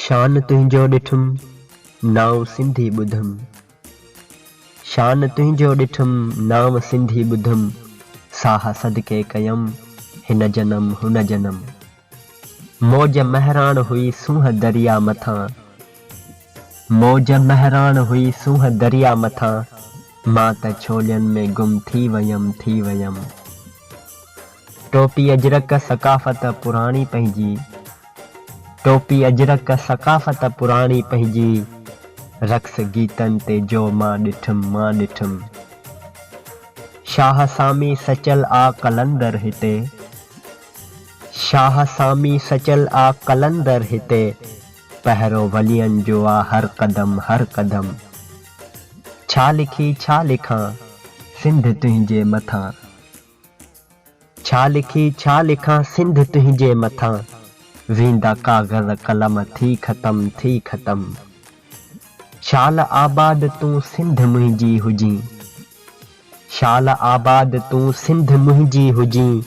शान तुंहिंजो ॾिठुम नाव सिंधी ॿुधम। शान तुंहिंजो ॾिठुम नाव सिंधी ॿुधम। साह सदके कयम हिन जनम हुन जनम। मौज महरान हुई सूंह दरिया मथां। मौज महरान हुई सूंह दरिया मथां। मां त छोलियन में गुम थी वयम। टोपी अजरक सकाफ़त पुराणी पंहिंजी। टोपी अजरक सकाफ़त पुराणी पंहिंजी। रक्स गीतन ते जो मां ॾिठुम। शाह सामी सचल आ कलंदर हिते। शाह सामी सचल आ कलंदर हिते। पहरो वलियन जो आ हर कदम। छा लिखां सिंध तुंहिंजे मथां। छा लिखां सिंध तुंहिंजे मथां। वेंदा काग़ज़ कलम थी ख़तम। शाल आबाद तूं सिंध मुंहिंजी हुजीं। शाल आबाद तूं सिंध मुंहिंजी हुजीं।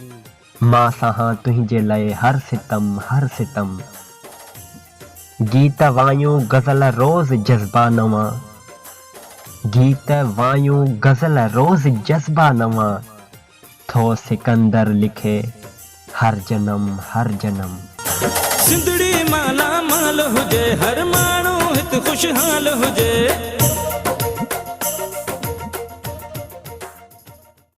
मां सहां तुंहिंजे लाइ हर सितम। गीत वायूं गज़ल रोज़ जज़्बा नवां। गीत वायूं गज़ल रोज़ जज़्बा नवां। थो सिकंदर लिखे हर जनम। सिंधड़ी माला माल हुजे हर माण्हू हित खुशहाल हुजे।